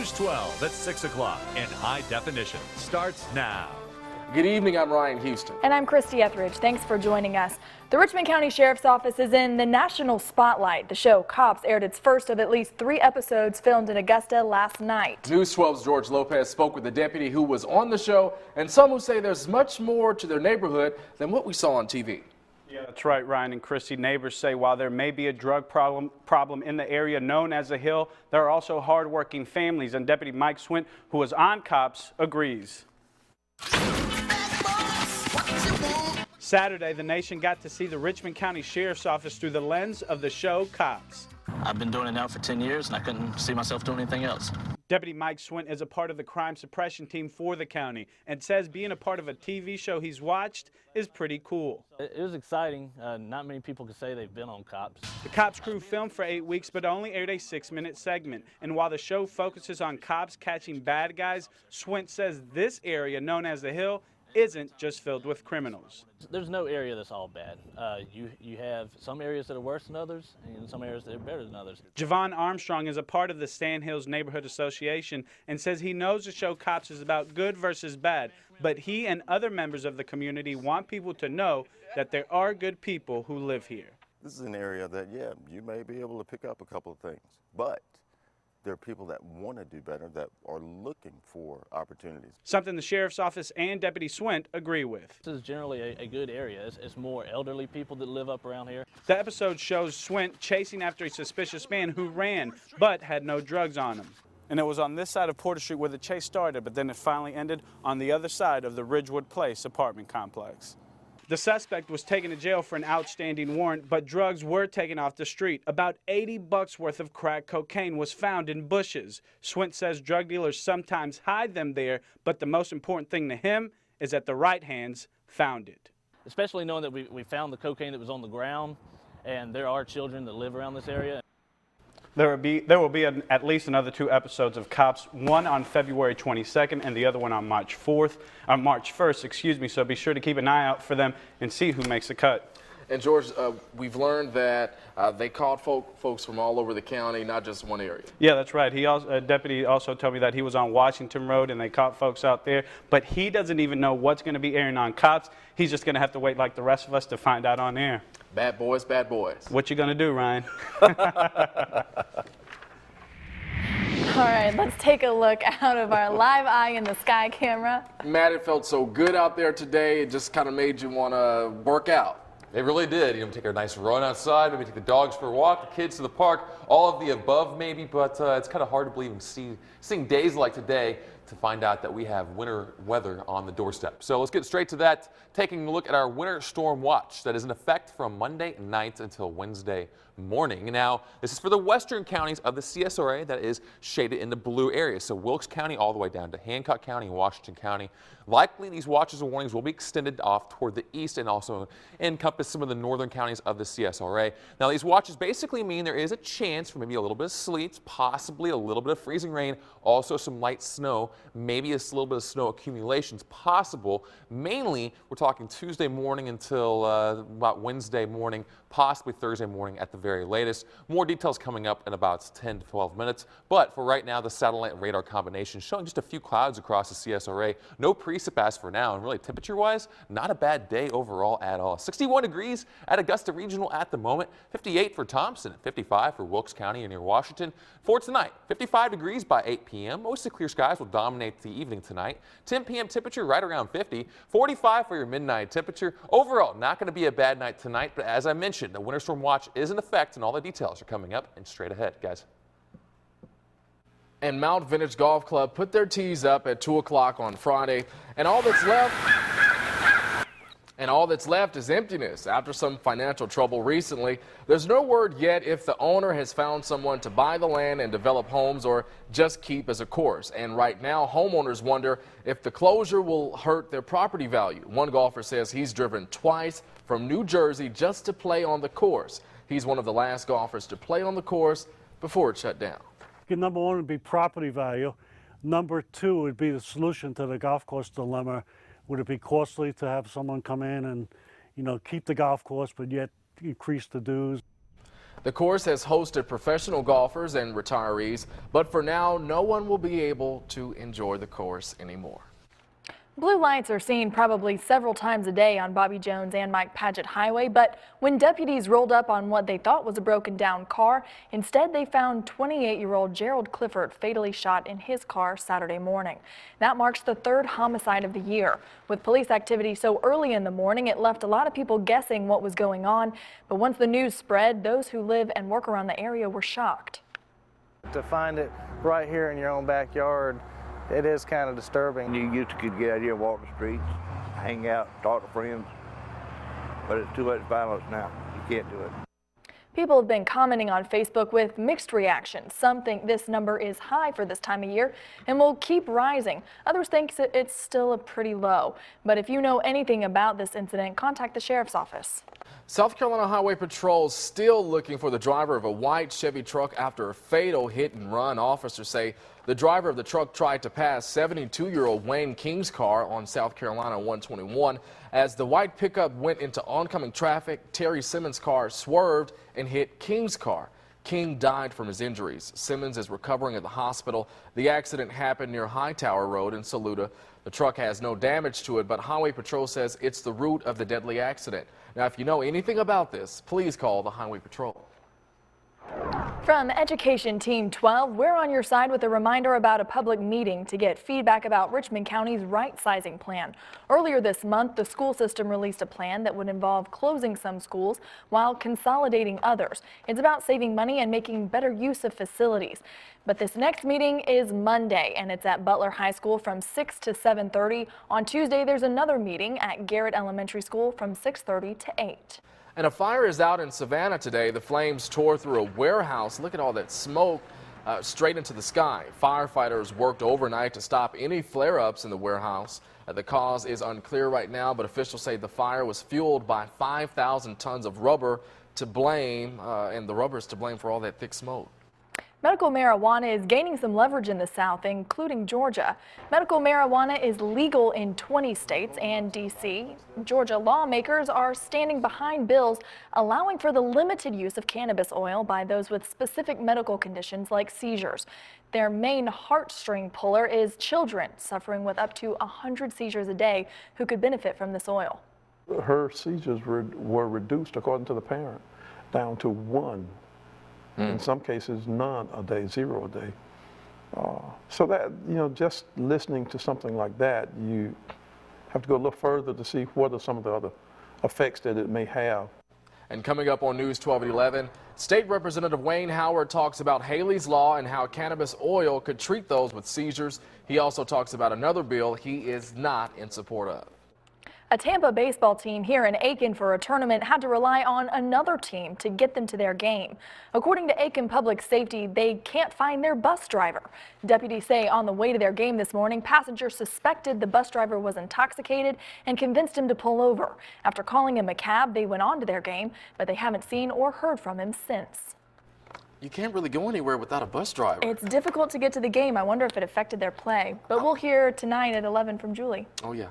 News 12 at 6 o'clock in high definition starts now. Good evening, I'm Ryan Houston. And I'm Christy Etheridge. Thanks for joining us. The Richmond County Sheriff's Office is in the national spotlight. The show Cops aired its first of at least 3 episodes filmed in Augusta last night. News 12's George Lopez spoke with the deputy who was on the show and some who say there's much more to their neighborhood than what we saw on TV. Yeah, that's right, Ryan and Christy. Neighbors say while there may be a drug problem in the area known as the Hill, there are also hardworking families, and Deputy Mike Swint, who was on Cops, agrees. Saturday, the nation got to see the Richmond County Sheriff's Office through the lens of the show Cops. I've been doing it now for 10 years, and I couldn't see myself doing anything else. Deputy Mike Swint is a part of the crime suppression team for the county and says being a part of a TV show he's watched is pretty cool. It was exciting. Not many people can say they've been on Cops. The Cops crew filmed for 8 weeks but only aired a 6-minute segment. And while the show focuses on cops catching bad guys, Swint says this area known as the Hill isn't just filled with criminals. There's no area that's all bad. You have some areas that are worse than others and some areas that are better than others. Javon Armstrong is a part of the Sand Hills Neighborhood Association and says he knows the show Cops is about good versus bad, but he and other members of the community want people to know that there are good people who live here. This is an area that, yeah, you may be able to pick up a couple of things, but there are people that want to do better, that are looking for opportunities. Something the Sheriff's Office and Deputy Swint agree with. This is generally a good area. It's more elderly people that live up around here. The episode shows Swint chasing after a suspicious man who ran but had no drugs on him. And it was on this side of Porter Street where the chase started, but then it finally ended on the other side of the Ridgewood Place apartment complex. The suspect was taken to jail for an outstanding warrant, but drugs were taken off the street. About $80 worth of crack cocaine was found in bushes. Swint says drug dealers sometimes hide them there, but the most important thing to him is that the right hands found it. Especially knowing that we found the cocaine that was on the ground, and there are children that live around this area. There will be at least another 2 episodes of Cops, one on February 22nd and the other one on March 1st, excuse me, so be sure to keep an eye out for them and see who makes the cut. And George, we've learned that they caught folks from all over the county, not just one area. Yeah, that's right. Deputy also told me that he was on Washington Road and they caught folks out there, but he doesn't even know what's going to be airing on Cops. He's just going to have to wait like the rest of us to find out on air. Bad boys, bad boys. What you going to do, Ryan? All right, let's take a look out of our live eye in the sky camera. Matt, it felt so good out there today. It just kind of made you want to work out. It really did. You know, take a nice run outside, maybe take the dogs for a walk, the kids to the park, all of the above maybe, but it's kind of hard to believe and seeing days like today to find out that we have winter weather on the doorstep. So let's get straight to that, taking a look at our winter storm watch that is in effect from Monday night until Wednesday morning. Now, this is for the western counties of the CSRA that is shaded in the blue area. So Wilkes County all the way down to Hancock County and Washington County. Likely these watches and warnings will be extended off toward the east and also encompass some of the northern counties of the CSRA. Now, these watches basically mean there is a chance for maybe a little bit of sleet, possibly a little bit of freezing rain, also some light snow, maybe a little bit of snow accumulations possible. Mainly, we're talking Tuesday morning until about Wednesday morning, possibly Thursday morning at the very latest. More details coming up in about 10 to 12 minutes. But for right now, the satellite and radar combination showing just a few clouds across the CSRA. No precip as for now, and really temperature-wise, not a bad day overall at all. 61 degrees at Augusta Regional at the moment, 58 for Thompson, 55 for Wilkes County and near Washington. For tonight, 55 degrees by 8 p.m. Mostly clear skies will dominate the evening tonight. 10 p.m. temperature right around 50, 45 for your midnight temperature. Overall, not going to be a bad night tonight, but as I mentioned, the winter storm watch is in effect and all the details are coming up and straight ahead, guys. And Mount Vintage Golf Club put their tees up at 2 o'clock on Friday, and all that's left is emptiness. After some financial trouble recently, there's no word yet if the owner has found someone to buy the land and develop homes or just keep as a course. And right now, homeowners wonder if the closure will hurt their property value. One golfer says he's driven twice from New Jersey just to play on the course. He's one of the last golfers to play on the course before it shut down. Number one would be property value. Number two would be the solution to the golf course dilemma. Would it be costly to have someone come in and, keep the golf course but yet increase the dues? The course has hosted professional golfers and retirees, but for now, no one will be able to enjoy the course anymore. Blue lights are seen probably several times a day on Bobby Jones and Mike Paget Highway, but when deputies rolled up on what they thought was a broken down car, instead they found 28-year-old Gerald Clifford fatally shot in his car Saturday morning. That marks the third homicide of the year. With police activity so early in the morning, it left a lot of people guessing what was going on, but once the news spread, those who live and work around the area were shocked. To find it right here in your own backyard, it is kind of disturbing. You used to could get out here, walk the streets, hang out, talk to friends, but it's too much violence now. You can't do it. People have been commenting on Facebook with mixed reactions. Some think this number is high for this time of year and will keep rising. Others think it's still pretty low. But if you know anything about this incident, contact the sheriff's office. South Carolina Highway Patrol still looking for the driver of a white Chevy truck after a fatal hit and run. Officers say the driver of the truck tried to pass 72-year-old Wayne King's car on South Carolina 121. As the white pickup went into oncoming traffic, Terry Simmons' car swerved and hit King's car. King died from his injuries. Simmons is recovering at the hospital. The accident happened near Hightower Road in Saluda. The truck has no damage to it, but Highway Patrol says it's the root of the deadly accident. Now, if you know anything about this, please call the Highway Patrol. From Education Team 12, we're on your side with a reminder about a public meeting to get feedback about Richmond County's right-sizing plan. Earlier this month, the school system released a plan that would involve closing some schools while consolidating others. It's about saving money and making better use of facilities. But this next meeting is Monday, and it's at Butler High School from 6 to 7:30. On Tuesday, there's another meeting at Garrett Elementary School from 6:30 to 8. And a fire is out in Savannah today. The flames tore through a warehouse. Look at all that smoke straight into the sky. Firefighters worked overnight to stop any flare-ups in the warehouse. The cause is unclear right now, but officials say the fire was fueled by 5,000 tons of rubber to blame, and the rubber is to blame for all that thick smoke. Medical marijuana is gaining some leverage in the South, including Georgia. Medical marijuana is legal in 20 states and D.C. Georgia lawmakers are standing behind bills allowing for the limited use of cannabis oil by those with specific medical conditions like seizures. Their main heartstring puller is children suffering with up to 100 seizures a day who could benefit from this oil. Her seizures were reduced, according to the parent, down to 1. In some cases, none a day, 0 a day. So that, just listening to something like that, you have to go a little further to see what are some of the other effects that it may have. And coming up on News 12 at 11, State Representative Wayne Howard talks about Haley's Law and how cannabis oil could treat those with seizures. He also talks about another bill he is not in support of. A Tampa baseball team here in Aiken for a tournament had to rely on another team to get them to their game. According to Aiken Public Safety, they can't find their bus driver. Deputies say on the way to their game this morning, passengers suspected the bus driver was intoxicated and convinced him to pull over. After calling him a cab, they went on to their game, but they haven't seen or heard from him since. You can't really go anywhere without a bus driver. It's difficult to get to the game. I wonder if it affected their play. But we'll hear tonight at 11 from Julie. Oh, yeah.